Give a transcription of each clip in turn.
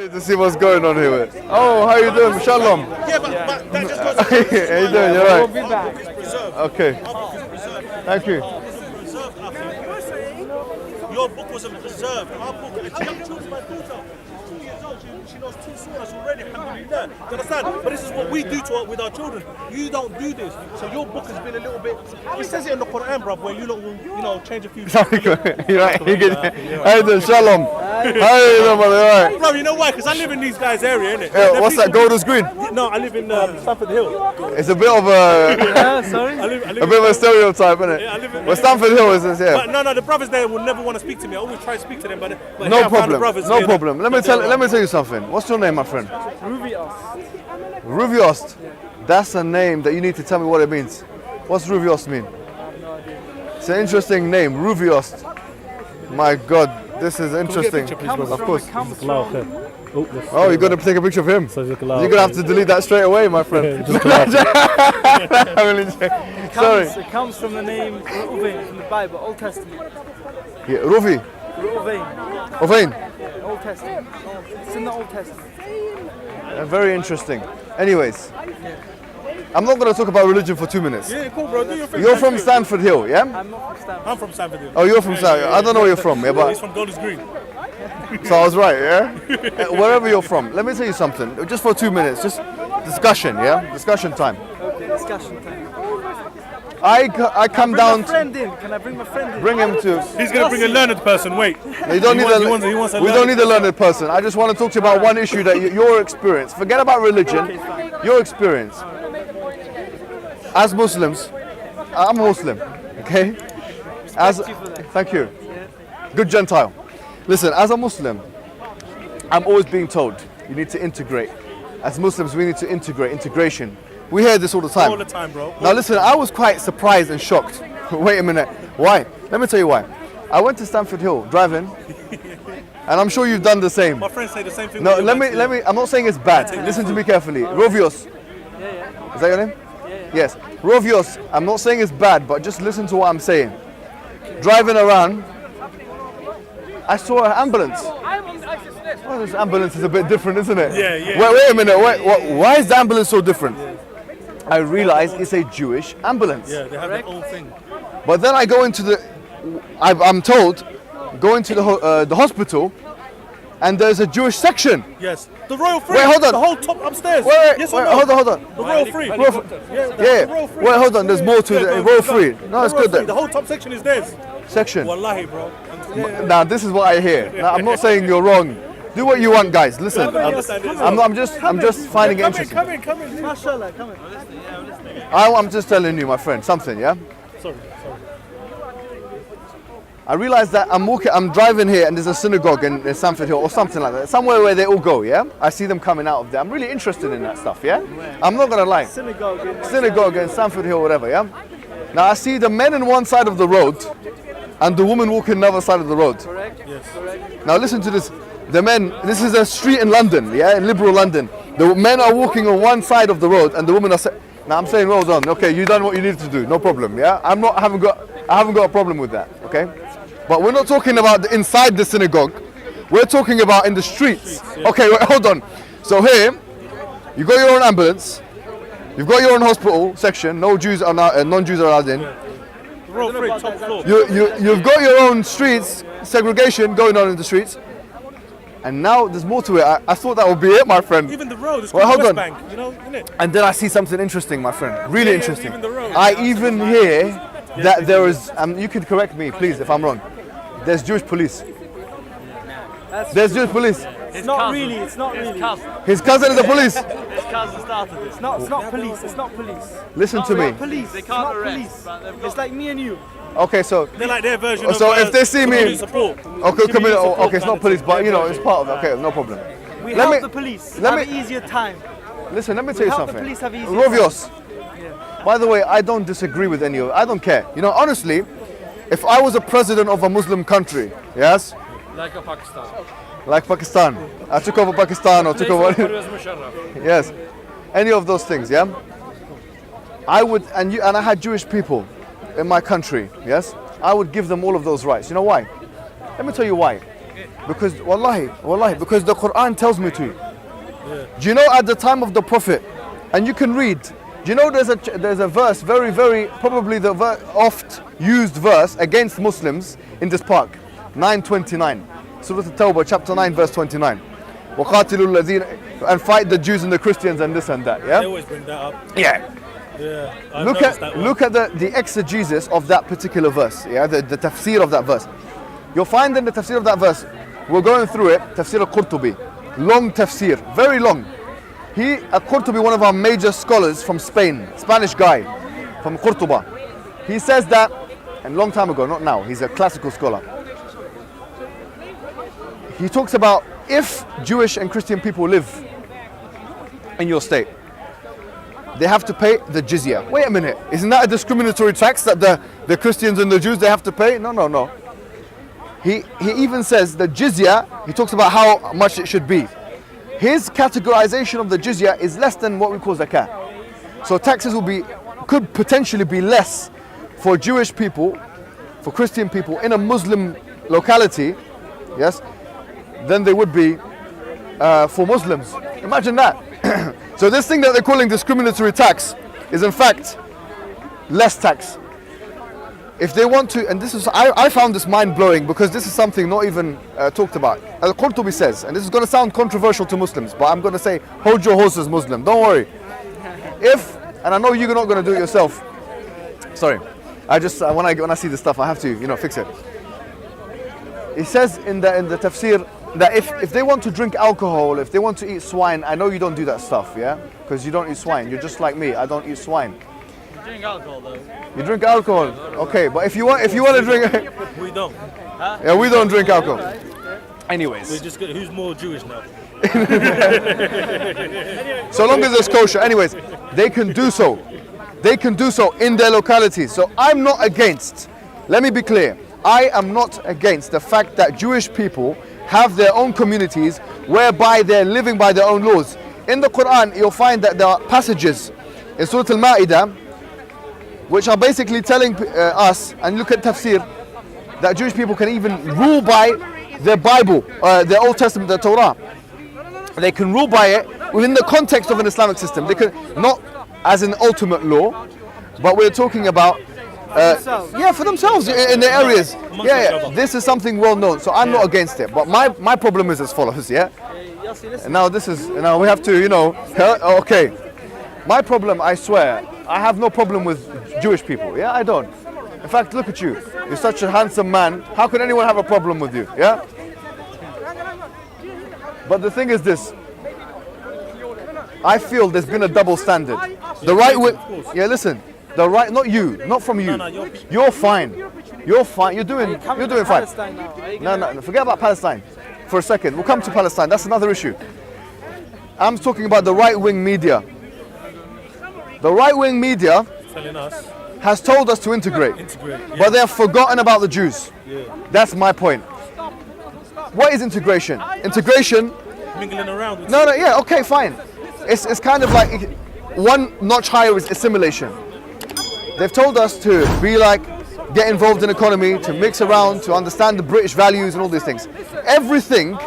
To see what's going on here. Oh, how you doing? Shalom. Yeah, but that just goes How you doing? You We'll alright? be back. Okay. Thank you. Your book wasn't preserved. Our book, and she young children, my daughter, 2 years old, she knows 2 surahs already, alhamdulillah. Do you understand? But this is what we do with our children. You don't do this. So your book has been a little bit, it says it in the Quran, bro, where you lot will, change a few things. You right? You good? How you doing? Shalom. How you doing, brother? You alright? Bro, you know why? Because I live in these guys' area, innit? Yeah, what's that? Golders Green? No, I live in Stamford Hill. It's a bit of a Sorry? I live a bit of a stereotype, isn't it? Yeah, I live in- Well, Stamford Hill is this, yeah. But no, the brothers there will never want to speak to me. I always try to speak to them, but No here I found the problem. brothers No here. problem. Let me tell you something. What's your name, my friend? Ruvios. Ruviost. That's a name that you need to tell me what it means. What's Ruviost mean? I have no idea. It's an interesting name, Ruviost. My God, this is interesting. Of course. Oh, you're going to take a picture of him? You're going to have to delete that straight away, my friend. Sorry. It comes from the name Reuven from the Bible, Old Testament. Yeah, Ruvi. Reuven, Ovain. Old Testament. It's in the Old Testament. Very interesting. Anyways, I'm not going to talk about religion for 2 minutes. Yeah, cool, bro. Do your thing. You're from Stamford Hill, yeah? I'm not from Stanford. I'm from Stamford Hill. Oh, you're from Stamford. I don't know where you're from, yeah, He's but from Golders Green. so I was right, yeah? Wherever you're from, let me tell you something. Just for 2 minutes, just discussion, yeah? Discussion time. Okay, discussion time. I come Bring down my to friend in. Can I bring my friend in? bring him to. He's going to bring a learned person. Wait. You don't He need wants- he wants a we don't learned need a learned person. I just want to talk to you about one issue that your experience. Forget about religion. Your experience. As Muslims, I'm a Muslim, okay? Thank you. Good Gentile. Listen, as a Muslim, I'm always being told you need to integrate. As Muslims, we need to integrate. Integration. We hear this all the time. All the time, bro. Now listen, I was quite surprised and shocked. Wait a minute. Why? Let me tell you why. I went to Stamford Hill driving, and I'm sure you've done the same. My friends say the same thing. No, with you, let man. me. I'm not saying it's bad. Listen to me carefully. Rovios. Is that your name? Yes. Rovios. I'm not saying it's bad, but just listen to what I'm saying. Driving around, I saw an ambulance. Well, this ambulance is a bit different, isn't it? Yeah. Wait a minute. Why is the ambulance so different? I realize it's a Jewish ambulance. Yeah, they have their own thing. But then I go into I'm told, go into the hospital, and there's a Jewish section. Yes. The Royal Free. Wait, hold on. The whole top upstairs. Wait, yes or no? hold on. The Royal Free. Yeah. The Royal Free. Wait, hold on. There's more to the go, Royal go. Free. No, it's The Royal good Free. then. The whole top section is theirs. Section. Wallahi, bro. Now this is what I hear. Now I'm not saying you're wrong. Do what you want, guys. Listen. I'm just finding it interesting. Come in. Mashallah, come in. I'm just telling you, my friend, something. Yeah. Sorry. I realize that I'm driving here, and there's a synagogue in Stamford Hill or something like that. Somewhere where they all go. Yeah. I see them coming out of there. I'm really interested in that stuff. Yeah. I'm not gonna lie. Synagogue in Stamford Hill, whatever. Yeah. Now I see the men on one side of the road, and the woman walking on the other side of the road. Correct? Yes. Correct. Now listen to this. The men, this is a street in London, yeah, in liberal London. The men are walking on one side of the road, and the women are. Now I'm saying, well done. Okay, you done what you needed to do. No problem. Yeah, I haven't got a problem with that. Okay, but we're not talking about inside the synagogue. We're talking about in the streets. Okay, wait, hold on. So here, you got your own ambulance. You've got your own hospital section. No Jews are non-Jews are allowed in. The Royal Free, top floor. You've got your own streets, segregation going on in the streets. And now there's more to it. I thought that would be it, my friend. Even the road is Well, called hold West on. Bank, you know, isn't it? And then I see something interesting, my friend. Really Yeah, interesting. even the road. I even hear that there is, you can correct me, please, if I'm wrong. There's Jewish police. There's Jewish police. It's not really. His cousin is the police. It's not police. It's not police. Listen to me. Police. It's not police. It's like me and you. Okay, so They're like their version of So if they see me- community support. okay, it's not police, but you know, it's part of it. Okay, no problem. We Let help me- the police let have me- an easier time. Listen, let me tell you help the something. police have easier Rovios. By the way, I don't disagree with any of it. I don't care. You know, honestly, if I was a president of a Muslim country, yes, Like a Pakistan. like Pakistan, I took over Pakistan or took over, Pervez Musharraf. yes, any of those things, yeah, I would, and I had Jewish people in my country, yes, I would give them all of those rights. You know why? Let me tell you why. Because wallahi, because the Quran tells me to. Do you know at the time of the Prophet, and you can read, do you know there's a verse, very, very, probably the oft used verse against Muslims in this park, 9:29. Surah At-Tawbah, chapter 9, verse 29. وَقَاتِلُوا الَّذِينَ, and fight the Jews and the Christians and this and that, yeah? They always bring that up. Yeah. I Look noticed that one. at the exegesis of that particular verse, yeah, the tafsir of that verse. You'll find in the tafsir of that verse, we're going through it, tafsir al-Qurtubi, long tafsir, very long. Al-Qurtubi, one of our major scholars from Spain, Spanish guy, from Qurtuba. He says that, and a long time ago, not now, he's a classical scholar. He talks about if Jewish and Christian people live in your state, they have to pay the jizya. Wait a minute, isn't that a discriminatory tax that the Christians and the Jews, they have to pay? No. He even says the jizya, he talks about how much it should be. His categorization of the jizya is less than what we call zakah. So taxes could potentially be less for Jewish people, for Christian people in a Muslim locality, yes, than they would be for Muslims. Imagine that. So this thing that they're calling discriminatory tax is in fact less tax. If they want to, and this is, I found this mind-blowing because this is something not even talked about. Al-Qurtubi says, and this is going to sound controversial to Muslims, but I'm going to say, hold your horses, Muslim, don't worry. And I know you're not going to do it yourself. Sorry, when I see this stuff, I have to, fix it. He says in the tafsir that if they want to drink alcohol, if they want to eat swine, I know you don't do that stuff, yeah? Because you don't eat swine. You're just like me. I don't eat swine. You drink alcohol though. You drink alcohol, okay? But if you want to drink, We don't. yeah, we don't drink alcohol. Anyways, We just get who's more Jewish now. so long as it's kosher. Anyways, they can do so. They can do so in their localities. So I'm not against. Let me be clear. I am not against the fact that Jewish people have their own communities whereby they're living by their own laws. In the Quran, you'll find that there are passages in Surah Al-Ma'idah which are basically telling us, and look at tafsir, that Jewish people can even rule by their Bible, their Old Testament, the Torah. They can rule by it within the context of an Islamic system. They can, not as an ultimate law, but we're talking about for themselves in their areas. This is something well known, so I'm not against it. But my problem is as follows, And now we have to, okay. My problem, I swear, I have no problem with Jewish people, I don't. In fact, look at you. You're such a handsome man. How can anyone have a problem with you, But the thing is this. I feel there's been a double standard. The right way, listen. The right, not you, not from you. You're fine. You're fine. You're doing fine. No. Forget about Palestine for a second. We'll come to Palestine. That's another issue. I'm talking about the right-wing media. The right-wing media Telling us. has told us to integrate. But they have forgotten about the Jews. That's my point. What is integration? Integration. Mingling around. With Okay, fine. It's kind of like one notch higher is assimilation. They've told us to be like, get involved in economy, to mix around, to understand the British values and all these things. Everything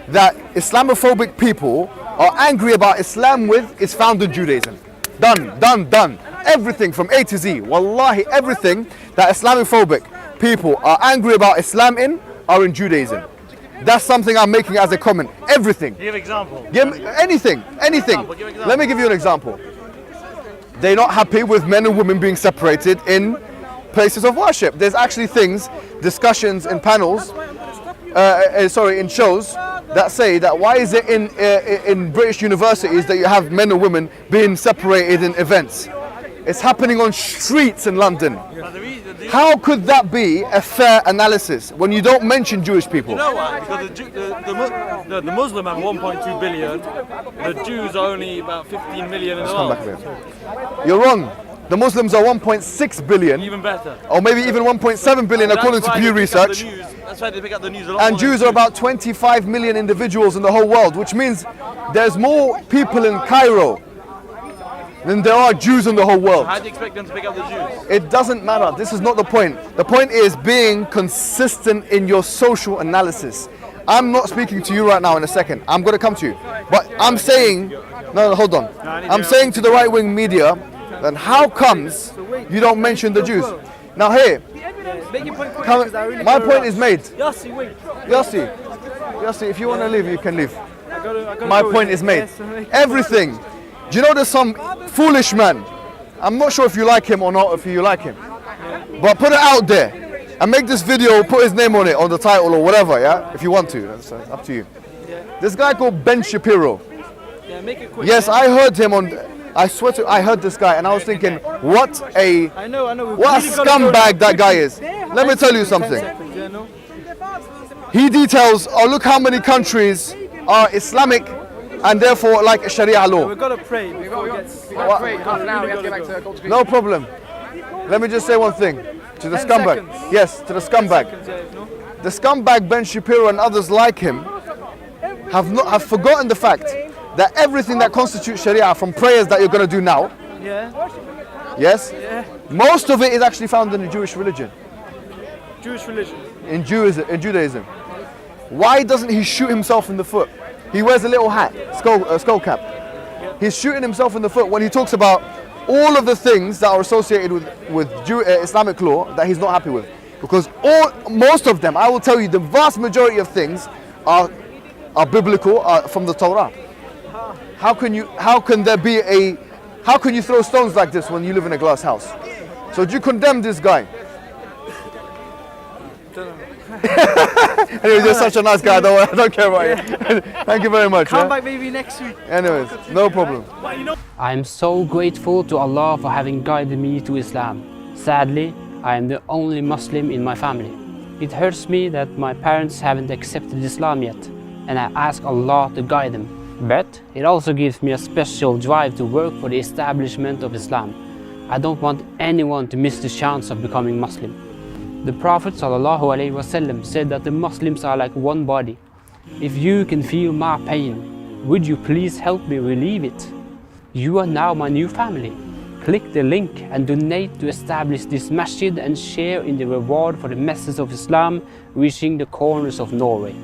that Islamophobic people are angry about Islam with is found in Judaism. Done. Everything from A to Z. Wallahi, everything that Islamophobic people are angry about Islam in are in Judaism. That's something I'm making as a comment. Everything. Give example. Give me anything. Let me give you an example. They're not happy with men and women being separated in places of worship. There's actually discussions in panels, in shows that say that why is it in British universities that you have men and women being separated in events? It's happening on streets in London. How could that be a fair analysis when you don't mention Jewish people? You know why? Because the Muslim have 1.2 billion, the Jews are only about 15 million in the world. You're wrong. The Muslims are 1.6 billion. Even better. Or maybe even 1.7 billion according to Pew Research. That's why they pick up the news a lot. And Jews are about 25 million individuals in the whole world, which means there's more people in Cairo than there are Jews in the whole world. How do you expect them to pick up the Jews? It doesn't matter. This is not the point. The point is being consistent in your social analysis. I'm not speaking to you right now in a second. I'm going to come to you. But I'm saying, no, hold on. I'm saying to the right-wing media, then how comes you don't mention the Jews? Now here, my point is made. Yossi, if you want to leave, you can leave. My point is made. Everything. Do you know there's some foolish man? I'm not sure if you like him or not, if you like him. But put it out there and make this video, put his name on it, on the title or whatever, yeah? If you want to, that's up to you. This guy called Ben Shapiro. Yeah, make it quick. Yes, I heard him on, I swear to, I heard this guy and I was thinking, what a scumbag that guy is. Let me tell you something. He details, oh look how many countries are Islamic and therefore like Sharia law. We've got to pray. We've got to pray. Now we have to get back to God's No problem. Let me just say one thing to the scumbag. Seconds. Yes, to the scumbag. The scumbag Ben Shapiro and others like him have forgotten the fact that everything that constitutes Sharia, from prayers that you're going to do now, yes, most of it is actually found in the Jewish religion. Jewish religion. In Judaism. Why doesn't he shoot himself in the foot? He wears a little hat, skull cap. He's shooting himself in the foot when he talks about all of the things that are associated with Islamic law that he's not happy with. Because most of them, I will tell you, the vast majority of things are biblical, from the Torah. How can you throw stones like this when you live in a glass house? So do you condemn this guy? Anyway, you're such a nice guy, I don't care about you. Thank you very much. Come back maybe next week. Anyways, no problem. I am so grateful to Allah for having guided me to Islam. Sadly, I am the only Muslim in my family. It hurts me that my parents haven't accepted Islam yet, and I ask Allah to guide them. But it also gives me a special drive to work for the establishment of Islam. I don't want anyone to miss the chance of becoming Muslim. The Prophet ﷺ said that the Muslims are like one body. If you can feel my pain, would you please help me relieve it? You are now my new family. Click the link and donate to establish this masjid and share in the reward for the message of Islam reaching the corners of Norway.